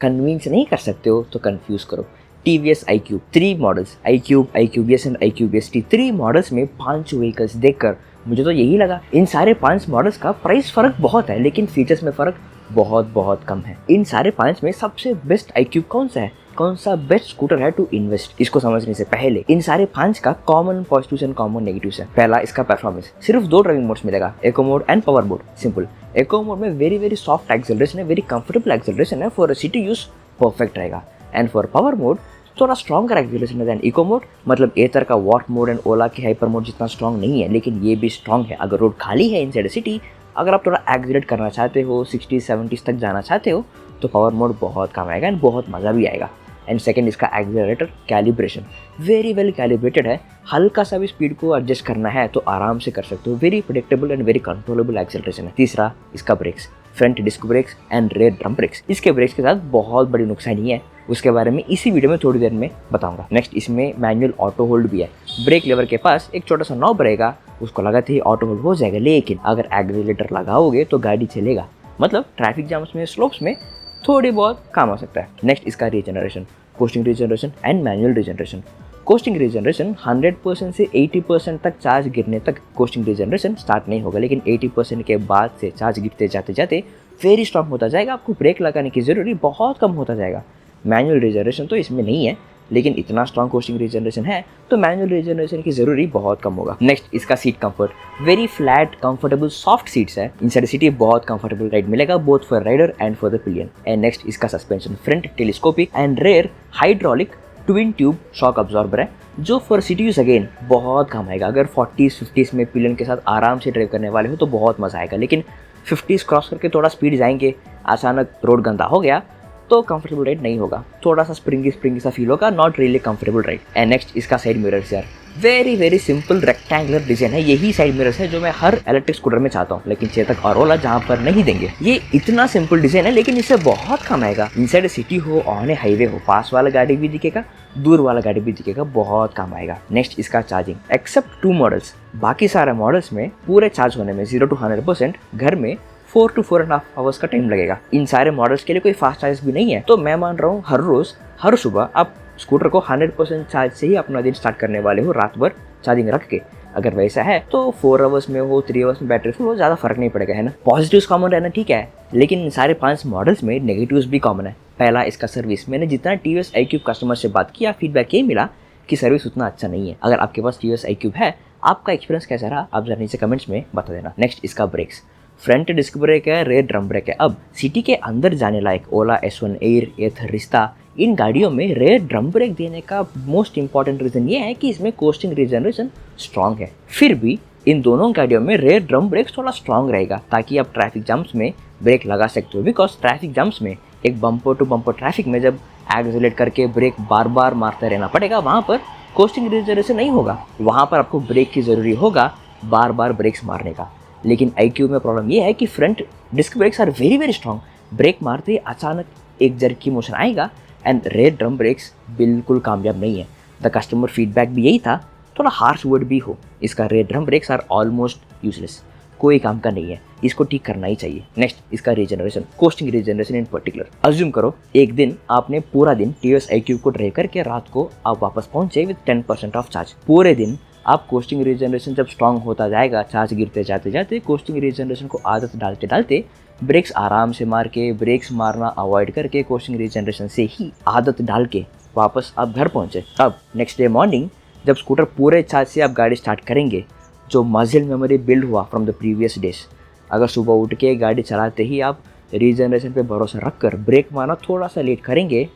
Convince नहीं कर सकते हो तो कंफ्यूज करो। TVS iQube 3 models, iQube, iQube S and iQube ST 3 models में 5 व्हीकल्स देखकर मुझे तो यही लगा इन सारे 5 मॉडल्स का प्राइस फर्क बहुत है, लेकिन फीचर्स में फर्क बहुत कम है। इन सारे 5 में सबसे बेस्ट iQube कौन सा है, कौन सा बेस्ट स्कूटर है टू इन्वेस्ट, इसको समझने से पहले इन सारे 5 का common positives and common negatives है। पहला, इसका परफॉर्मेंस। सिर्फ 2 ड्राइविंग मोड्स मिलेगा, eco mode and power mode. Simple, eco mode में वेरी सॉफ्ट एक्सेलरेशन है, वेरी कंफर्टेबल एक्सेलरेशन है, फॉर सिटी यूज परफेक्ट रहेगा। एंड फॉर पावर मोड थोड़ा स्ट्रॉन्गर एक्सेलरेशन है देन इको मोड, मतलब एथर का वॉट मोड एंड ओला के हाइपर मोड जितना स्ट्रॉन्ग नहीं है, लेकिन ये भी स्ट्रॉन्ग है। अगर रोड खाली है इनसाइड सिटी, अगर आप थोड़ा एक्सीलरेट करना चाहते हो, 60-70 तक जाना चाहते हो, तो पावर मोड बहुत काम आएगा एंड बहुत मज़ा भी आएगा। एंड सेकंड, इसका accelerator calibration very well calibrated है। हल्का सा भी स्पीड को एडजस्ट करना है तो आराम से कर सकते हो, very predictable and very controllable acceleration है। तीसरा, इसका brakes, front disc brakes and rear drum brakes. इसके ब्रेक्स के साथ बहुत बड़ी नुकसानी है, उसके बारे में इसी वीडियो में थोड़ी देर में बताऊंगा। नेक्स्ट, इसमें मैनुअल ऑटो होल्ड भी है। ब्रेक लेवर के पास एक छोटा सा नॉब रहेगा, उसको लगाते ही ऑटो होल्ड हो जाएगा, लेकिन अगर एक्सीलरेटर लगाओगे तो गाड़ी चलेगा, मतलब ट्रैफिक जाम्स में, स्लोप्स में थोड़ी बहुत काम आ सकता है। नेक्स्ट, इसका regeneration, costing regeneration and manual regeneration. Costing regeneration 100% से 80% तक चार्ज गिरने तक कोस्टिंग रीजनरेशन स्टार्ट नहीं होगा, लेकिन 80% के बाद से चार्ज गिरते जाते जाते वेरी स्ट्रॉन्ग होता जाएगा, आपको ब्रेक लगाने की ज़रूरत बहुत कम होता जाएगा। मैनुअल रीजनरेशन तो इसमें नहीं है, लेकिन इतना स्ट्रॉन्ग कोस्टिंग रीजनरेशन है तो मैनुअल रीजनरेशन की जरूरी बहुत कम होगा। नेक्स्ट, इसका seat comfort, very flat comfortable soft seats है। इनसाइड सिटी बहुत कंफर्टेबल राइड मिलेगा, both for rider and for the pillion. And next, इसका suspension, front telescopic and rear hydraulic twin tube shock absorber है, जो for city use again बहुत काम आएगा। अगर 40s-50s में पिलियन के साथ आराम से ड्राइव करने वाले हो तो बहुत मजा आएगा, लेकिन 50s क्रॉस करके थोड़ा स्पीड जाएंगे, अचानक रोड गंदा हो गया तो कंफर्टेबल राइड नहीं होगा, थोड़ा सा स्प्रिंगी सा फील होगा, not really comfortable ride. And next, इसका साइड मिरर्स यार, वेरी सिंपल रेक्टेंगुलर डिजाइन है। यही साइड मिरर्स है जो मैं हर इलेक्ट्रिक स्कूटर में चाहता हूँ, लेकिन चेतक और ओला जहाँ पर नहीं देंगे। ये इतना सिंपल डिजाइन है, लेकिन इससे बहुत काम आएगा। इनसाइड सिटी हो, ऑन हाईवे हो, पास वाला गाड़ी भी दिखेगा, दूर वाला गाड़ी भी दिखेगा, बहुत काम आएगा। नेक्स्ट, इसका चार्जिंग, एक्सेप्ट 2 मॉडल्स, बाकी सारे मॉडल्स में पूरे चार्ज होने में 0 to 100% घर में 4 to 4.5 आवर्स का टाइम लगेगा। इन सारे मॉडल्स के लिए कोई फास्ट चार्ज भी नहीं है, तो मैं मान रहा हूँ हर रोज हर सुबह आप स्कूटर को 100% चार्ज से ही अपना दिन स्टार्ट करने वाले हो, रात भर चार्जिंग रख के। अगर वैसा है तो 4 आवर्स में हो, 3 आवर्स में बैटरी फुल हो, ज़्यादा फर्क नहीं पड़ेगा, है ना। पॉजिटिव्स कॉमन रहना ठीक है, लेकिन इन सारे 5 मॉडल्स में नेगेटिव्स भी कॉमन है। पहला, इसका सर्विस। मैंने जितना टीवीएस iQube कस्टमर से बात किया, फीडबैक ये मिला कि सर्विस उतना अच्छा नहीं है। अगर आपके पास टीवीएस iQube है, आपका एक्सपीरियंस कैसा रहा आप जरा नीचे कमेंट्स में बता देना। नेक्स्ट, इसका ब्रेक्स, फ्रंट डिस्क ब्रेक है, रेयर ड्रम ब्रेक है। अब सिटी के अंदर जाने लायक ओला S1 एयर, एथर, रिश्ता, इन गाड़ियों में रेयर ड्रम ब्रेक देने का मोस्ट इंपॉर्टेंट रीजन ये है कि इसमें कोस्टिंग रीजनरेशन स्ट्रॉन्ग है। फिर भी इन दोनों गाड़ियों में रेयर ड्रम ब्रेक थोड़ा स्ट्रॉन्ग रहेगा, ताकि आप ट्रैफिक जाम्स में ब्रेक लगा सकते हो। बिकॉज ट्रैफिक जाम्स में एक बम्पर टू बम्पर ट्रैफिक में जब एक्सीलरेट करके ब्रेक बार बार मारते रहना पड़ेगा, वहाँ पर कोस्टिंग रीजनरेशन नहीं होगा, वहाँ पर आपको ब्रेक की ज़रूरी होगा बार बार ब्रेक्स मारने का। लेकिन iQube में प्रॉब्लम ये है कि front disc brakes are very strong, brake मारते ही अचानक एक जर्की मोशन आएगा। एंड रेयर ड्रम ब्रेक्स बिल्कुल कामयाब नहीं है। द कस्टमर फीडबैक भी यही था, थोड़ा हार्श वर्ड भी हो, इसका rear drum brakes are almost useless, कोई काम का नहीं है, इसको ठीक करना ही चाहिए। नेक्स्ट, इसका regeneration, costing regeneration in particular. Assume करो एक दिन आपने पूरा दिन टीवीएस iQube को ड्राइव करके रात को आप वापस पहुंचे विद 10% ऑफ चार्ज। पूरे दिन आप कोस्टिंग रीजनरेशन जब स्ट्रॉन्ग होता जाएगा, चार्ज गिरते जाते जाते, कोस्टिंग रीजनरेशन को आदत डालते डालते, ब्रेक्स आराम से मार के, ब्रेक्स मारना अवॉइड करके, कोस्टिंग रीजनरेशन से ही आदत डाल के वापस आप घर पहुंचे। अब नेक्स्ट डे मॉर्निंग जब स्कूटर पूरे चार्ज से आप गाड़ी स्टार्ट करेंगे, जो मसल मेमोरी बिल्ड हुआ फ्रॉम द प्रीवियस डेज, अगर सुबह उठ के गाड़ी चलाते ही आप रीजनरेशन पे भरोसा रखकर ब्रेक मारना थोड़ा सा लेट करेंगे,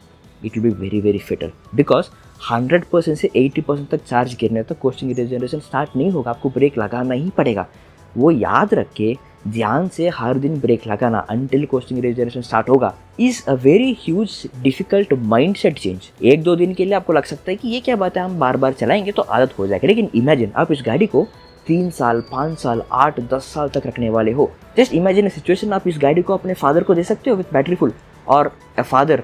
it will be very fatal. Because 100% से 80% तक चार्ज गिरने तक कोस्टिंग रीजनरेशन स्टार्ट नहीं होगा, आपको ब्रेक लगाना ही पड़ेगा। वो याद रख के ध्यान से हर दिन ब्रेक लगाना अंटिल कोस्टिंग रीजनरेशन स्टार्ट होगा is a very huge difficult mindset change. 1-2 दिन के लिए आपको लग सकता है कि ये क्या बात है, हम बार बार चलाएंगे तो आदत हो जाएगी, लेकिन इमेजिन आप इस गाड़ी को 3 साल, 5 साल, 8-10 साल तक रखने वाले हो। जस्ट इमेजिन अ सिचुएशन, आप इस गाड़ी को अपने फादर को दे सकते हो विद बैटरी फुल, और अ फादर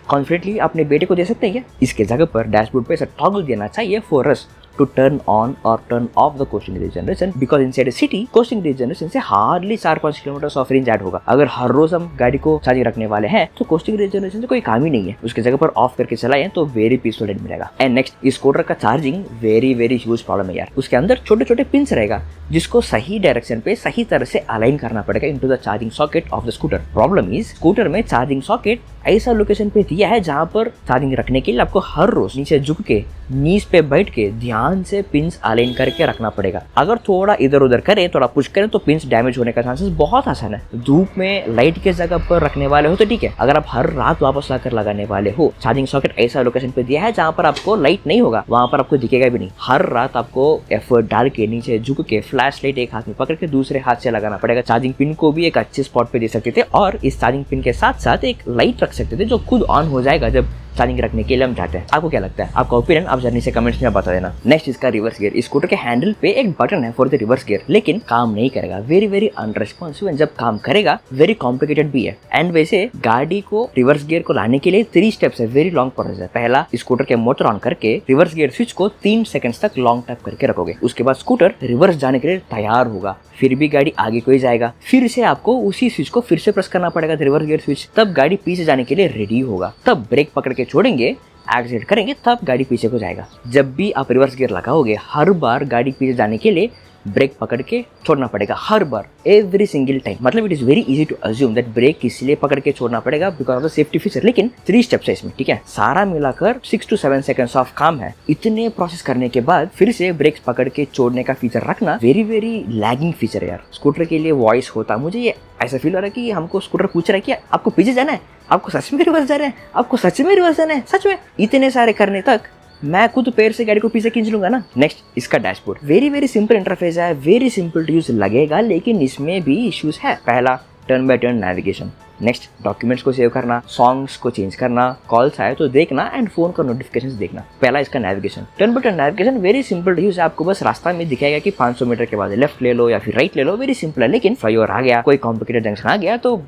कॉन्फिडेंटली अपने बेटे को दे सकते हैं क्या? इसके जगह पर डैशबोर्ड पे ऐसा टॉगल देना चाहिए for us to turn on or turn off the coasting regeneration because inside a city coasting regeneration से hardly 4-5 kilometre of range add होगा। अगर हर रोज हम गाड़ी को चार्जिंग रखने वाले हैं तो कोस्टिंग रिजनरेशन से कोई काम ही नहीं है, उसकी जगह पर ऑफ करके चलाएं तो वेरी पीसफुल रेंज मिलेगा। एंड नेक्स्ट, इस स्कूटर का चार्जिंग वेरी ह्यूज प्रॉब्लम है यार। उसके अंदर छोटे छोटे पिंस रहेगा जिसको सही डायरेक्शन पे सही तरह से अलाइन करना पड़ेगा into the charging socket of the scooter. Problem is scooter में चार्जिंग सॉकेट ऐसा लोकेशन पे दिया है जहां पर चार्जिंग रखने के लिए आपको हर रोज नीचे झुक के नीज पे बैठ के ध्यान से पिंस अलाइन करके रखना पड़ेगा। अगर थोड़ा इधर उधर करें, थोड़ा पुश करें तो पिंस डैमेज होने का चांसेस बहुत आसान है। धूप में लाइट के जगह पर रखने वाले हो तो ठीक है, अगर आप हर रात वापस लाकर लगाने वाले हो, चार्जिंग सॉकेट ऐसा लोकेशन पे दिया है जहां पर आपको लाइट नहीं होगा, वहां पर आपको दिखेगा भी नहीं। हर रात आपको एफर्ट डाल के नीचे झुक के फ्लैश लाइट एक हाथ में पकड़ के दूसरे हाथ से लगाना पड़ेगा। चार्जिंग पिन को भी एक अच्छे स्पॉट पे दे सकते थे और इस चार्जिंग पिन के साथ साथ एक लाइट रख सकते थे जो खुद ऑन हो जाएगा जब चार्जिंग रखने के लिए हम चाहते हैं। आपको क्या लगता है? आपका ओपिनियन आप जर्नी से कमेंट्स में बता देना। नेक्स्ट, इसका रिवर्स गियर। इस स्कूटर के हैंडल पे एक बटन है फॉर द रिवर्स गियर, लेकिन काम नहीं करेगा। Very unresponsive. जब काम करेगा वेरी कॉम्प्लिकेटेड भी है। एंड वैसे गाड़ी को रिवर्स गियर को लाने के लिए 3 स्टेप्स है, वेरी लॉन्ग प्रोसेस है। पहला, स्कूटर के मोटर ऑन करके रिवर्स गियर स्विच को 3 सेकंड्स तक लॉन्ग टैप करके रखोगे। उसके बाद स्कूटर रिवर्स जाने के लिए तैयार होगा, फिर भी गाड़ी आगे को ही जाएगा। फिर से आपको उसी स्विच को फिर से प्रेस करना पड़ेगा, रिवर्स गियर स्विच, तब गाड़ी पीछे जाने के लिए रेडी होगा। तब ब्रेक पकड़ के छोड़ेंगे, एक्सीलेट करेंगे, तब गाड़ी पीछे को जाएगा। जब भी आप रिवर्स गियर लगाओगे, हर बार गाड़ी पीछे जाने के लिए ब्रेक पकड़ के छोड़ना पड़ेगा, हर बार, एवरी सिंगल टाइम। मतलब it is very easy to assume that brake इसलिए पकड़ के छोड़ना पड़ेगा because of the safety feature. लेकिन 3 स्टेप्स है इसमें, ठीक है। सारा मिलाकर 6 to 7 सेकंड्स ऑफ काम है। इतने प्रोसेस करने के बाद फिर से ब्रेक पकड़ के छोड़ने का फीचर रखना वेरी लैगिंग फीचर है यार। स्कूटर के लिए वॉइस होता, मुझे ये ऐसा फील हो रहा है कि हमको स्कूटर पूछ रहा है कि आपको पीछे जाना है, आपको सच में रिवर्स जाना है, आपको सच में रिवर्स जाना है, सच में। इतने सारे करने तक मैं खुद पैर से गाड़ी को पीछे खींच लूंगा ना। नेक्स्ट, इसका डैशबोर्ड। वेरी सिंपल इंटरफेस है, वेरी सिंपल टू यूज लगेगा, लेकिन इसमें भी इश्यूज है। पहला, turn by turn navigation. Next, documents को सेव करना, सॉन्ग्स को चेंज करना, कॉल्स आए तो देखना एंड फोन का नोटिफिकेशंस देखना। पहला इसका navigation, turn by turn navigation very simple to use है। आपको बस रास्ता में दिखाएगा कि 500 मीटर के बाद लेफ्ट ले लो या फिर राइट ले लो, वेरी सिंपल है। लेकिन फ्लाईओवर आ गया, कोई कॉम्प्लिकेटेड जंक्शन आ गया तो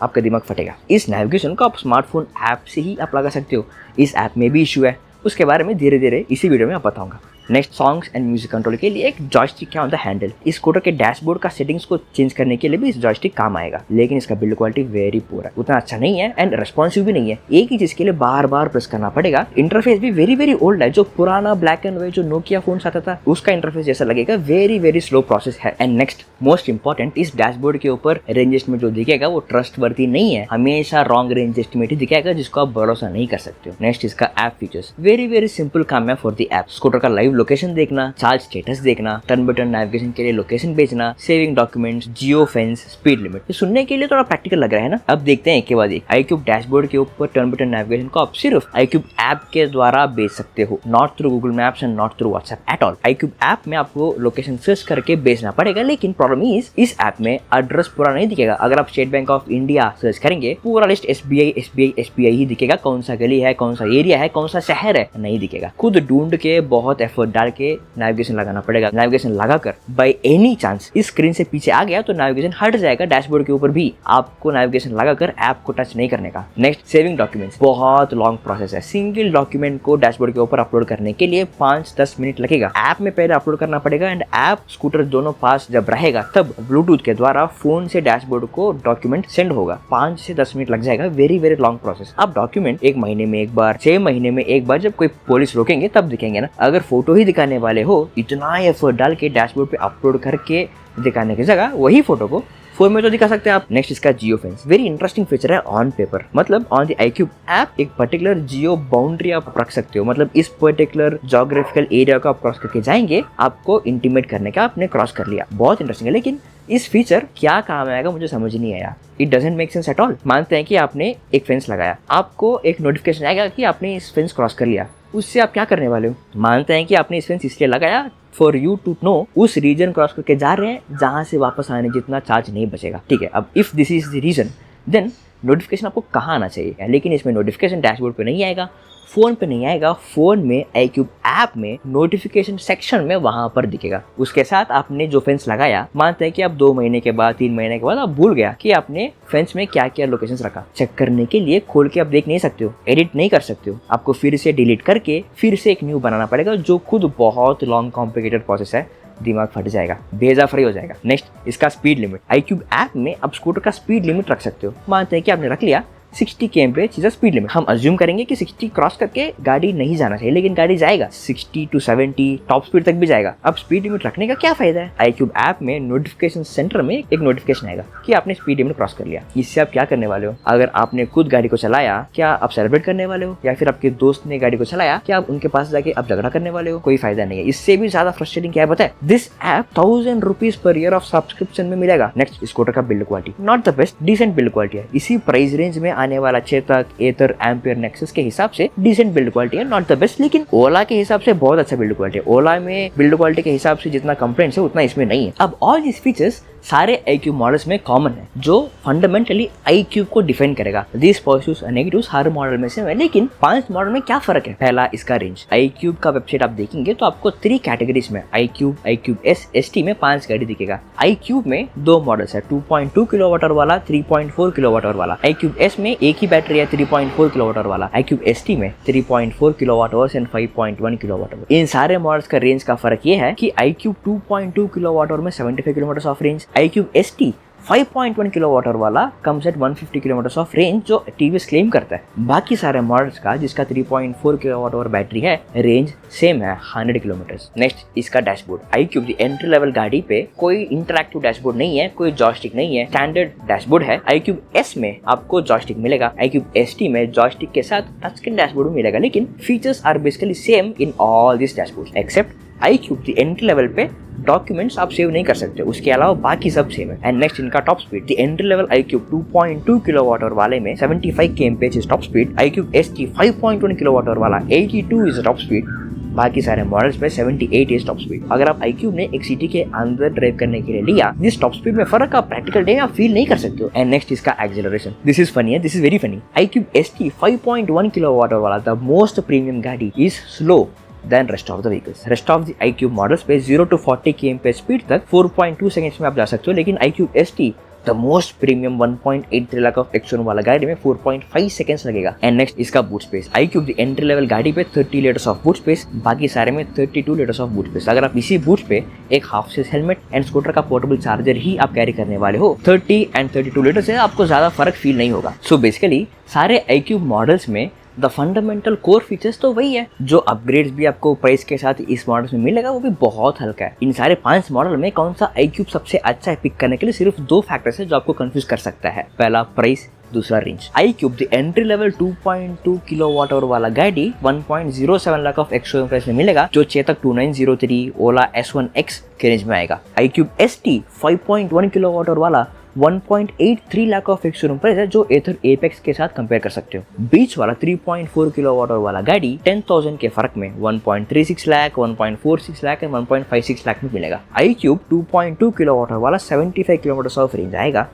आपका दिमाग फटेगा। इस नेविगेशन को आप स्मार्टफोन ऐप से ही आप लगा सकते हो। इस ऐप में भी इशू है, उसके बारे में धीरे इसी वीडियो में आप बताऊंगा। Next, songs and music control के लिए एक जॉयस्टिक है ऑन द हैंडल। इस स्कूटर के डैशबोर्ड का सेटिंग्स को चेंज करने के लिए भी इस जॉयस्टिक काम आएगा, लेकिन इसका बिल्ड क्वालिटी वेरी पुअर है, उतना अच्छा नहीं है एंड रेस्पॉन्सिव भी नहीं है। एक ही चीज के लिए बार प्रेस करना पड़ेगा। इंटरफेस भी वेरी ओल्ड है, जो पुराना ब्लैक एंड व्हाइट जो नोकिया फोन आता था उसका इंटरफेस जैसा लगेगा। वेरी स्लो प्रोसेस है। एंड नेक्स्ट, मोस्ट इंपॉर्टेंट, इस डैशबोर्ड के ऊपर रेंज एस्टिमेट जो दिखेगा वो ट्रस्टवर्दी नहीं है, हमेशा रॉन्ग रेंज एस्टिमेट ही दिखाएगा जिसको आप भरोसा नहीं कर सकते हो। नेक्स्ट, इसका ऐप फीचर्स वेरी सिंपल काम है फॉर द ऐप। स्कूटर का लाइव लोकेशन देखना, चार्ज स्टेटस देखना, टर्न बाय टर्न नेविगेशन के लिए लोकेशन भेजना, सेविंग डॉक्यूमेंट्स, जियो फेंस, स्पीड लिमिट। ये सुनने के लिए थोड़ा प्रैक्टिकल लग रहा है ना। अब देखते हैं एक के बाद एक। iQube डैशबोर्ड के ऊपर टर्न बाय टर्न नेविगेशन को आप सिर्फ iQube ऐप के द्वारा भेज सकते हो, not through Google maps and not through WhatsApp at all. iQube app में आपको लोकेशन सर्च करके भेजना पड़ेगा, लेकिन प्रॉब्लम इज इस ऐप में एड्रेस पूरा नहीं दिखेगा। अगर आप state bank of India search करेंगे, पूरा लिस्ट SBI ही दिखेगा। कौन सा गली है, कौन सा एरिया है, कौन सा शहर है, नहीं दिखेगा। खुद ढूंढ के बहुत एफर्ट डाल के नेविगेशन लगाना पड़ेगा। नेविगेशन लगाकर बाय एनी चांस इस स्क्रीन से पीछे आ गया तो नेविगेशन हट जाएगा डैशबोर्ड के ऊपर भी। आपको नेविगेशन लगाकर ऐप को टच नहीं करने का। Next, saving documents. बहुत लॉन्ग प्रोसेस है। सिंगल डॉक्यूमेंट को डैशबोर्ड के ऊपर अपलोड करने के लिए 5-10 मिनट लगेगा। ऐप में पहले अपलोड करना पड़ेगा एंड ऐप स्कूटर दोनों पास जब रहेगा तब ब्लूटूथ के द्वारा फोन से डैशबोर्ड को डॉक्यूमेंट सेंड होगा। 5 से 10 मिनट लग जाएगा। Very long process. अब डॉक्यूमेंट 1 महीने में एक बार, 6 महीने में एक बार, जब कोई पुलिस रोकेंगे तब दिखेंगे ना। अगर फोटो ही दिखाने वाले हो, इतना एफर्ट डाल के डैशबोर्ड पे अपलोड करके दिखाने की जगह वही फोटो को फोन में तो दिखा सकते हैं आप। नेक्स्ट, इसका जियो फेंस। वेरी इंटरेस्टिंग फीचर है ऑन पेपर, मतलब ऑन द iQube ऐप एक पर्टिकुलर जियो बाउंड्री आप रख सकते हो। मतलब इस पर्टिकुलर जोग्राफिकल एरिया को आप क्रॉस करके जाएंगे, आपको इंटीमेट करने का आपने क्रॉस कर लिया। बहुत इंटरेस्टिंग है, लेकिन इस फीचर क्या काम आएगा मुझे समझ नहीं आया। It doesn't make sense at all. मानते हैं कि आपने एक फेंस लगाया, आपको एक नोटिफिकेशन आएगा कि आपने इस फेंस क्रॉस कर लिया। उससे आप क्या करने वाले हो? मानते हैं कि आपने इस फेंस इसलिए लगाया फॉर यू टू नो उस रीजन क्रॉस करके जा रहे हैं जहां से वापस आने जितना चार्ज नहीं बचेगा। ठीक है, अब if this is the reason, then notification आपको कहाँ आना चाहिए, लेकिन इसमें नोटिफिकेशन डैशबोर्ड पे नहीं आएगा, फ़ोन पे नहीं आएगा, फ़ोन में iQube ऐप में नोटिफिकेशन सेक्शन में वहाँ पर दिखेगा। उसके साथ आपने जो फेंस लगाया, मानते हैं कि आप 2 महीने के बाद 3 महीने के बाद आप भूल गया कि आपने फेंस में क्या क्या लोकेशंस रखा, चेक करने के लिए खोल के आप देख नहीं सकते हो, एडिट नहीं कर सकते हो, आपको फिर से डिलीट करके फिर से एक न्यू बनाना पड़ेगा, जो खुद बहुत लॉन्ग कॉम्प्लिकेटेड प्रोसेस है, दिमाग फट जाएगा, बेजा फ्री हो जाएगा। नेक्स्ट, इसका स्पीड लिमिट। iQube ऐप में आप स्कूटर का स्पीड लिमिट रख सकते हो। मानते हैं कि आपने रख लिया 60 km/h इज स्पीड लिमिट। हम अज्यूम करेंगे कि 60 क्रॉस करके गाड़ी नहीं जाना चाहिए, लेकिन गाड़ी जाएगा 60 to 70 टॉप स्पीड तक भी जाएगा। अब स्पीड लिमिट रखने का क्या फायदा है? iQube ऐप में नोटिफिकेशन सेंटर में एक नोटिफिकेशन आएगा कि आपने स्पीड लिमिट क्रॉस कर लिया। इससे आप क्या करने वाले हो? अगर आपने खुद गाड़ी को चलाया, क्या आप सेलिब्रेट करने वाले हो? या फिर आपके दोस्त ने गाड़ी को चलाया, क्या आप उनके पास जाके आप झगड़ा करने वाले हो? कोई फायदा नहीं है। इससे भी ज्यादा फ्रस्ट्रेटिंग क्या है पता है? This app 1000 rupees per year of subscription में मिलेगा। नेक्स्ट, स्कूटर का build quality not the best, decent build quality है। इसी प्राइस रेंज में आने वाला चेतक, एथर, एम्पियर, नेक्सस के हिसाब से डिसेंट बिल्ड क्वालिटी है, नॉट द बेस्ट, लेकिन ओला के हिसाब से बहुत अच्छा बिल्ड क्वालिटी है। ओला में बिल्ड क्वालिटी के हिसाब से जितना कंप्लेंट्स है उतना इसमें नहीं है। अब ऑल दिस फीचर्स सारे iQube मॉडल्स में कॉमन है, जो फंडामेंटली iQube को डिफाइन करेगा। दिस पॉजिटिव्स और नेगेटिव्स हर मॉडल में से है, लेकिन 5 मॉडल में क्या फर्क है? पहला, इसका रेंज। iQube का वेबसाइट आप देखेंगे तो आपको 3 कैटेगरीज में iQube, iQube S, ST में 5 गाड़ी दिखेगा। iQube में 2 मॉडल्स है, 2.2 किलोवाट वाला, 3.4 किलोवाट वाला। iQube S में एक ही बैटरी है, 3.4 किलोवाट वाला। iQube ST में 3.4 किलोवाट एंड 5.1 किलोवाट। इन सारे मॉडल्स का रेंज का फर्क ये है कि iQube 2.2 किलोवाट में 75 kilometre of range, iQube ST 5.1 kilowatt वाला comes at 150 kilometre of range, जो टीवीएस क्लेम करता है। बाकी सारे मॉडल्स का जिसका 3.4 किलोवाट बैटरी है, रेंज सेम है 100 किलोमीटर। नेक्स्ट, इसका dashboard. iQube the entry level गाड़ी पे कोई इंटरैक्टिव डैशबोर्ड नहीं है, कोई जॉयस्टिक नहीं है, स्टैंडर्ड डैशबोर्ड है। iQube S में आपको जॉयस्टिक मिलेगा, iQube ST में जॉयस्टिक के साथ टच स्क्रीन डैशबोर्ड मिलेगा, लेकिन features are basically same in all this dashboard except iQube the entry level पे डॉक्यूमेंट्स आप सेव नहीं कर सकते, उसके अलावा बाकी सब सेम है। एंड नेक्स्ट, इनका top speed. The entry level iQube 2.2 kilowatt वाले में 75 kmph is top speed, iQube ST 5.1 kilowatt वाला 82 इज टॉप स्पीड, बाकी सारे मॉडल्स में 78 इज टॉप स्पीड। अगर आप iQube ने एक सिटी के अंदर ड्राइव करने के लिए लिया, दिस टॉप स्पीड में फर्क आप प्रैक्टिकल डे में आप फील नहीं कर सकते हो। एंड नेक्स्ट, इसका एक्सेलरेशन। दिस इज फनी है, this is very funny. iQube ST 5.1 kilowatt वाला द मोस्ट प्रीमियम गाड़ी is slow than rest of the vehicles. Rest of the iQube models पे 0 to 40 km स्पीड तक 4.2 seconds में आप जा सकते हो, लेकिन iQube ST the most premium 1.83 lakh of action वाला गाड़ी में 4.5 सेकंड्स लगेगा। एंड नेक्स्ट, इसका boot space. iQube the entry level गाड़ी पे 30 लीटर्स ऑफ बूट स्पेस, बाकी सारे में 32 लीटर्स ऑफ बूट स्पेस। अगर आप इसी बूट पे एक half face helmet and scooter का पोर्टेबल चार्जर ही आप कैरी करने वाले हो, 30 एंड 32 लीटर से आपको ज्यादा फर्क फील नहीं होगा। सो बेसिकली सारे iQube मॉडल्स में द फंडामेंटल कोर फीचर्स तो वही है। जो अपग्रेड्स भी आपको प्राइस के साथ इस मॉडल में मिलेगा वो भी बहुत हल्का है। इन सारे 5 मॉडल में कौन सा iQube सबसे अच्छा है पिक करने के लिए सिर्फ 2 फैक्टर्स है जो आपको कंफ्यूज कर सकता है। पहला प्राइस, दूसरा range. iQube the entry level 2.2 kilowatt वाला गाड़ी 1.07 लाख ऑफ एक्सशोरूम प्राइस में मिलेगा, जो चेतक 2903, ओला S1X के रेंज में आएगा। iQube ST 5.1 किलोवाट वाला 1.83 लाख ऑफ एक्सशोरूम प्राइस है, जो एथर एपेक्स के साथ कंपेयर कर सकते हो। बीच वाला 3.4 किलोवाट वाला गाड़ी 10,000 के फर्क में 1.36 लाख, 1.46 लाख एंड 1.56 लाख में मिलेगा। iQube 2.2 किलोवाट वाला 75 किलोमीटर ऑफ रेंज आएगा।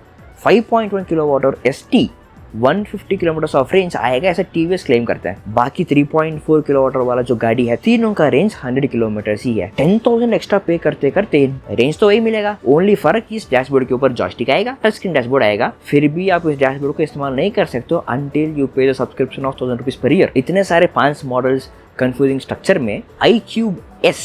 5.1 किलोवाट और ST 150 किलोमीटर ऑफ रेंज आएगा, ऐसा टीवीएस क्लेम करता है। बाकी 3.4 किलोवाट वाला जो गाड़ी है, तीनों का रेंज 100 किलोमीटर ही है। 10,000 एक्स्ट्रा पे करते करते रेंज तो वही मिलेगा, ओनली फर्क इस डैशबोर्ड के ऊपर जॉयस्टिक आएगा, टच स्क्रीन डैशबोर्ड आएगा। फिर भी आप इस डैशबोर्ड को इस्तेमाल नहीं कर सकते हो अंटिल यू पे the subscription of 1000 rupees per year. इतने सारे 5 मॉडल्स कंफ्यूजिंग स्ट्रक्चर में iQube S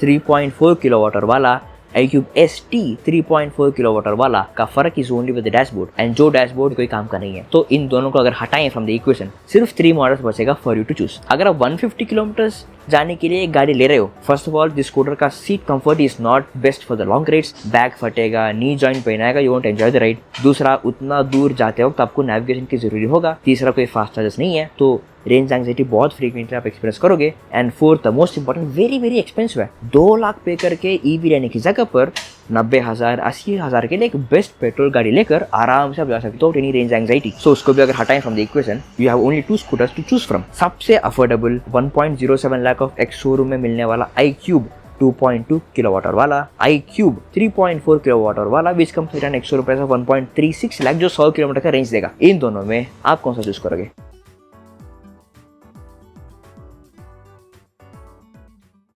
3.4 किलोवाट वाला, iQube ST 3.4 किलोवाट वाला का फर्क is only with the dashboard, and जो डैशबोर्ड कोई काम का नहीं है। तो इन दोनों को अगर हटाएं फ्रॉम द इक्वेशन, सिर्फ 3 मॉडल्स बचेगा फॉर यू टू चूज। अगर आप 150 किलोमीटर जाने के लिए एक गाड़ी ले रहे हो, first of all this scooter का seat comfort is not best for the long rides, back फटेगा, नी जॉइंट पहनाएगा, you won't enjoy the ride. दूसरा, उतना दूर जाते वक्त आपको नेविगेशन की जरूरी होगा। तीसरा, कोई फास्ट चार्जेस नहीं है, तो रेंज एंग्जाइटी बहुत फ्रीक्वेंटली आप एक्सपीरियंस करोगे। And fourth, the most important, very very expensive है। 2 लाख पे करके ईवी लेने की जगह पर 90,000 80,000 के लिए एक बेस्ट पेट्रोल गाड़ी लेकर आराम से आप जा सकते हो एनी रेंज एंग्जाइटी। सो उसको भी अगर हटाएं from the equation, you have only 2 scooters to choose from. सबसे affordable 1.07 lakh of ex showroom में मिलने वाला iQube 2.2 किलोवाट आवर वाला, iQube 3.4 किलोवाट आवर वाला, which comes with an extra रुपए 1.36 लाख जो 100 किलोमीटर का रेंज देगा। इन दोनों में आप कौन सा चूज करोगे?